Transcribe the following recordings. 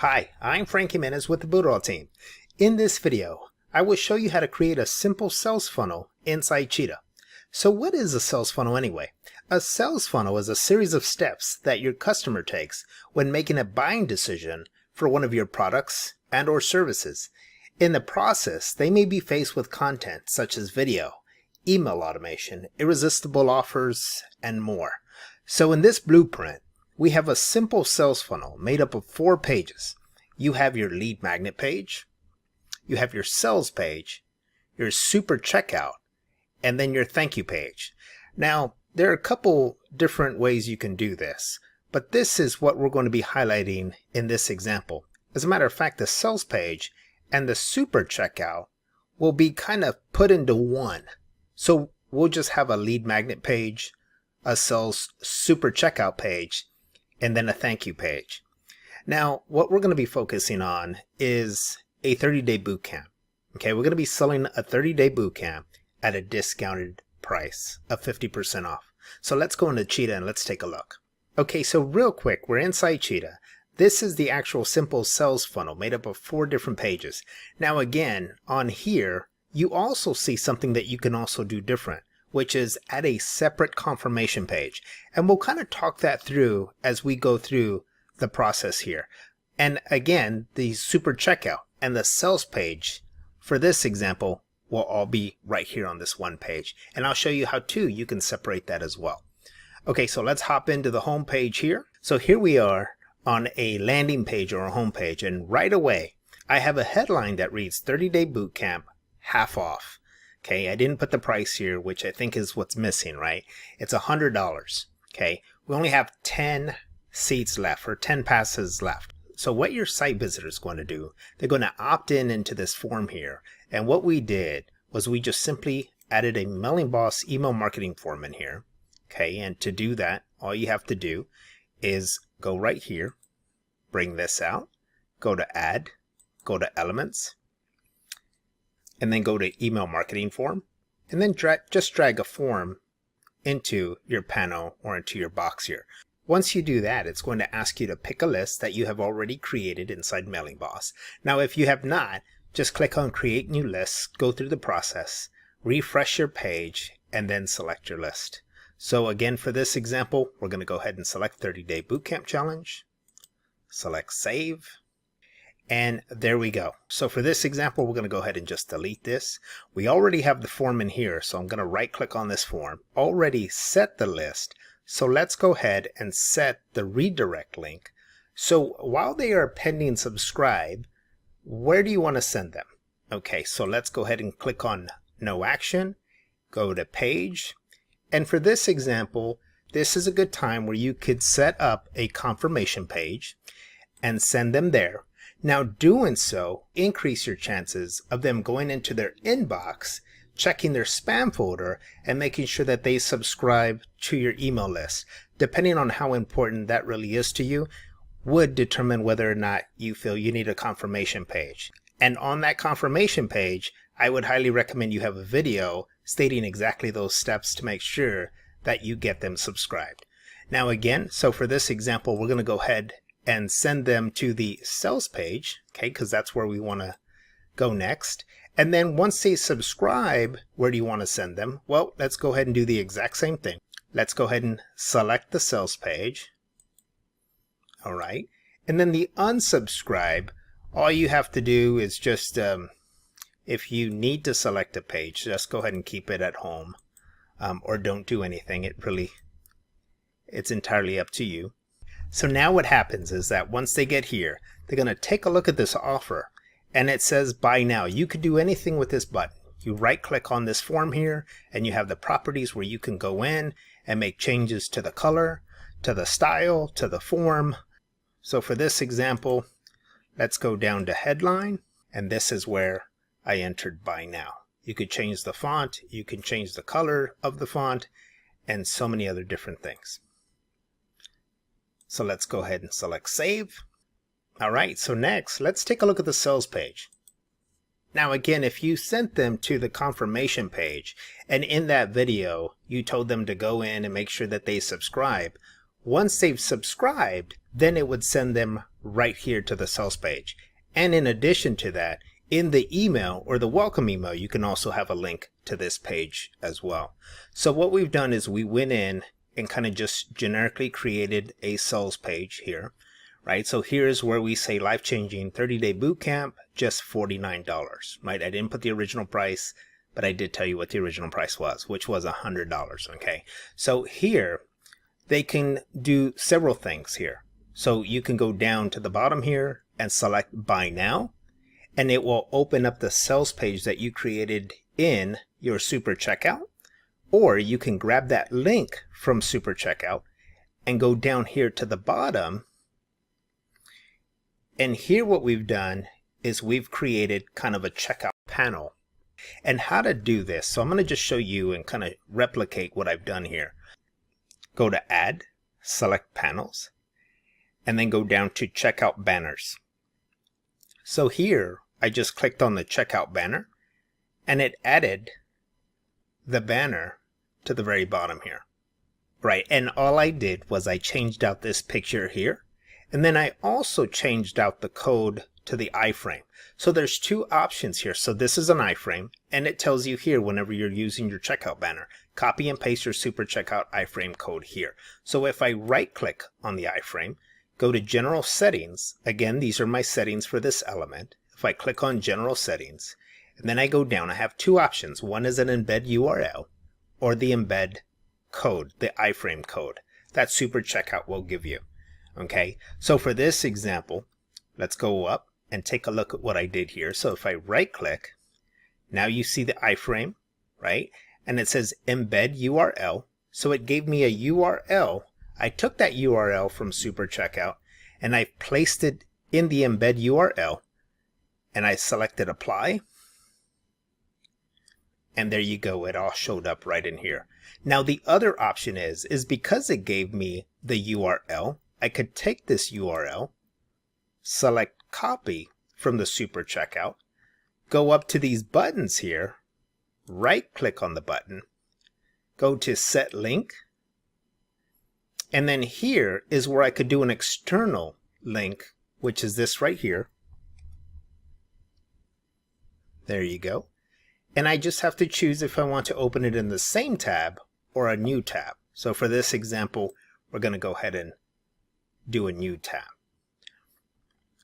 Hi, I'm Frank Jimenez with the BUILDERALL team. In this video, I will show you how to create a simple sales funnel inside Cheetah. So what is a sales funnel anyway? A sales funnel is a series of steps that your customer takes when making a buying decision for one of your products and or services. In the process, they may be faced with content such as video, email automation, irresistible offers, and more. So in this blueprint, we have a simple sales funnel made up of 4 pages. You have your lead magnet page, you have your sales page, your super checkout, and then your thank you page. Now, there are a couple different ways you can do this, but this is what we're going to be highlighting in this example. As a matter of fact, the sales page and the super checkout will be kind of put into one. So we'll just have a lead magnet page, a sales super checkout page, and then a thank you page. Now, what we're going to be focusing on is a 30-day boot camp. Okay, we're going to be selling a 30-day boot camp at a discounted price of 50% off. So let's go into Cheetah and let's take a look. Okay, so real quick, we're inside Cheetah. This is the actual simple sales funnel made up of 4 different pages. Now again, on here, you also see something that you can also do different, which is add a separate confirmation page. And we'll kind of talk that through as we go through the process here. And again, the super checkout and the sales page for this example will all be right here on this one page. And I'll show you how you can separate that as well. Okay, so let's hop into the home page here. So here we are on a landing page or a home page. And right away, I have a headline that reads 30-day boot camp, half off. Okay, I didn't put the price here, which I think is what's missing, right? It's $100. Okay, we only have 10 seats left or 10 passes left. So what your site visitor is going to do, they're going to opt in into this form here. And what we did was we just simply added a Mailing Boss email marketing form in here. Okay, and to do that, all you have to do is go right here, bring this out, go to Add, go to Elements, and then go to Email Marketing Form, and then just drag a form into your panel or into your box here. Once you do that, it's going to ask you to pick a list that you have already created inside Mailing Boss. Now, if you have not, just click on Create New Lists, go through the process, refresh your page, and then select your list. So again, for this example, we're going to go ahead and select 30-day Bootcamp Challenge, select Save, and there we go. So for this example, we're going to go ahead and just delete this. We already have the form in here, so I'm going to right click on this form, already set the list. So let's go ahead and set the redirect link. So while they are pending subscribe, where do you want to send them? Okay, so let's go ahead and click on No Action, go to Page. And for this example, this is a good time where you could set up a confirmation page and send them there. Now, doing so increase your chances of them going into their inbox, checking their spam folder, and making sure that they subscribe to your email list. Depending on how important that really is to you, would determine whether or not you feel you need a confirmation page. And on that confirmation page, I would highly recommend you have a video stating exactly those steps to make sure that you get them subscribed. Now again, so for this example, we're going to go ahead and send them to the sales page, okay, because that's where we want to go next. And then once they subscribe, where do you want to send them? Well, let's go ahead and do the exact same thing. Let's go ahead and select the sales page. All right. And then the unsubscribe, all you have to do is just, if you need to select a page, just go ahead and keep it at home, or don't do anything. It's entirely up to you. So now what happens is that once they get here, they're going to take a look at this offer, and it says buy now. You could do anything with this button. You right click on this form here, and you have the properties where you can go in and make changes to the color, to the style, to the form. So for this example, let's go down to headline, and this is where I entered buy now. You could change the font, you can change the color of the font, and so many other different things. So let's go ahead and select Save. All right, so next, let's take a look at the sales page. Now again, if you sent them to the confirmation page, and in that video, you told them to go in and make sure that they subscribe, once they've subscribed, then it would send them right here to the sales page. And in addition to that, in the email or the welcome email, you can also have a link to this page as well. So what we've done is we went in and kind of just generically created a sales page here, right? So here's where we say life-changing 30-day boot camp, just $49, right? I didn't put the original price, but I did tell you what the original price was, which was $100, okay? So here, they can do several things here. So you can go down to the bottom here and select buy now, and it will open up the sales page that you created in your super checkout. Or you can grab that link from super checkout and go down here to the bottom. And here what we've done is we've created kind of a checkout panel. And how to do this, so I'm going to just show you and kind of replicate what I've done here. Go to add, select panels, and then go down to checkout banners. So here I just clicked on the checkout banner and it added the banner to the very bottom here, right? And all I did was I changed out this picture here, and then I also changed out the code to the iframe. So there's two options here. So this is an iframe, and it tells you here whenever you're using your checkout banner, copy and paste your super checkout iframe code here. So if I right click on the iframe, go to general settings, again these are my settings for this element. If I click on general settings and then I go down, I have two options. One is an embed URL or the embed code, the iframe code that super checkout will give you. Okay, so for this example, let's go up and take a look at what I did here. So if I right click, now you see the iframe, right? And it says embed URL. So it gave me a URL. I took that URL from super checkout and I placed it in the embed URL and I selected apply. And there you go, it all showed up right in here. Now the other option is because it gave me the URL, I could take this URL, select copy from the super checkout, go up to these buttons here, right click on the button, go to set link, and then here is where I could do an external link, which is this right here. There you go. And I just have to choose if I want to open it in the same tab or a new tab. So for this example, we're going to go ahead and do a new tab.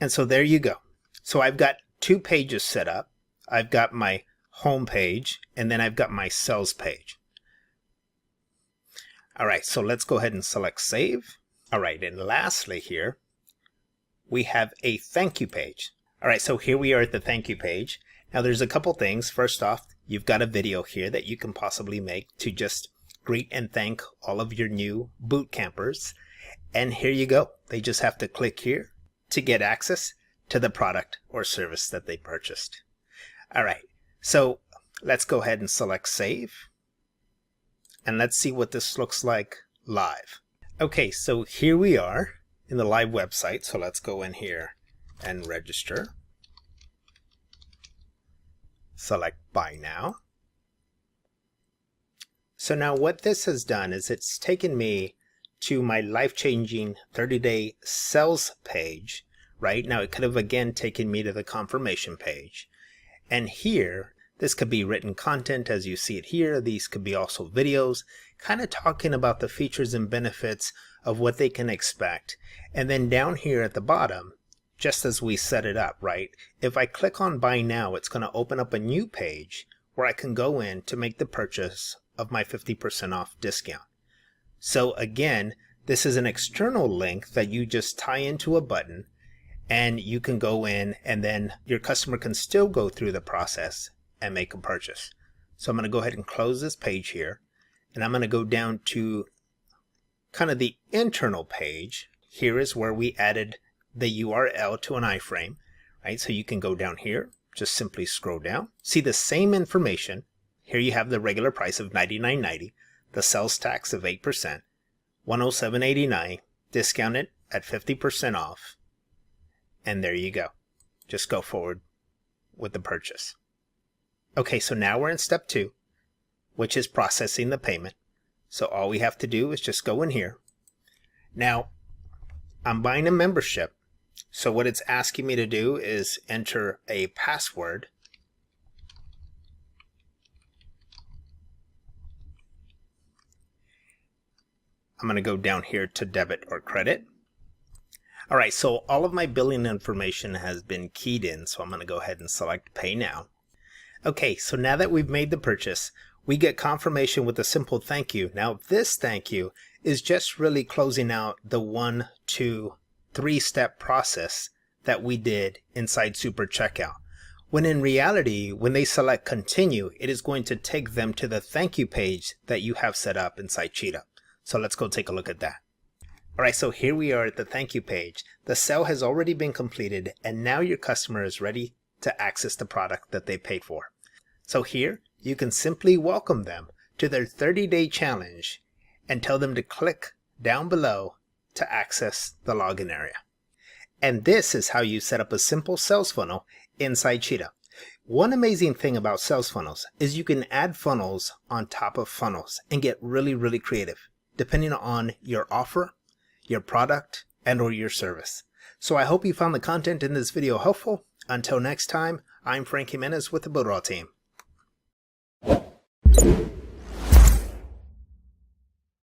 And so there you go. So I've got two pages set up. I've got my home page and then I've got my sales page. All right, so let's go ahead and select save. All right, and lastly here, we have a thank you page. All right, so here we are at the thank you page. Now there's a couple things. First off, you've got a video here that you can possibly make to just greet and thank all of your new boot campers. And here you go. They just have to click here to get access to the product or service that they purchased. All right, so let's go ahead and select save. And let's see what this looks like live. Okay, so here we are in the live website. So let's go in here and register. Select buy now. So now what this has done is it's taken me to my life-changing 30-day sales page, right? Now it could have again taken me to the confirmation page. And here, this could be written content as you see it here. These could be also videos, kind of talking about the features and benefits of what they can expect. And then down here at the bottom, just as we set it up, right? If I click on buy now, it's going to open up a new page where I can go in to make the purchase of my 50% off discount. So again, this is an external link that you just tie into a button and you can go in and then your customer can still go through the process and make a purchase. So I'm going to go ahead and close this page here and I'm going to go down to kind of the internal page. Here is where we added the URL to an iframe, right? So you can go down here, just simply scroll down, see the same information. Here you have the regular price of $99.90, the sales tax of 8%, $107.89, discounted at 50% off. And there you go. Just go forward with the purchase. Okay, so now we're in step 2, which is processing the payment. So all we have to do is just go in here. Now, I'm buying a membership. So what it's asking me to do is enter a password. I'm going to go down here to debit or credit. All right, so all of my billing information has been keyed in, so I'm going to go ahead and select Pay Now. Okay, so now that we've made the purchase, we get confirmation with a simple thank you. Now, this thank you is just really closing out the 1, 2, 3-step process that we did inside Super Checkout. When in reality, when they select Continue, it is going to take them to the thank you page that you have set up inside Cheetah. So let's go take a look at that. All right, so here we are at the thank you page. The sale has already been completed, and now your customer is ready to access the product that they paid for. So here, you can simply welcome them to their 30-day challenge and tell them to click down below to access the login area. And this is how you set up a simple sales funnel inside Cheetah. One amazing thing about sales funnels is you can add funnels on top of funnels and get really, really creative, depending on your offer, your product, and or your service. So I hope you found the content in this video helpful. Until next time, I'm Frank Jimenez with the BUILDERALL team.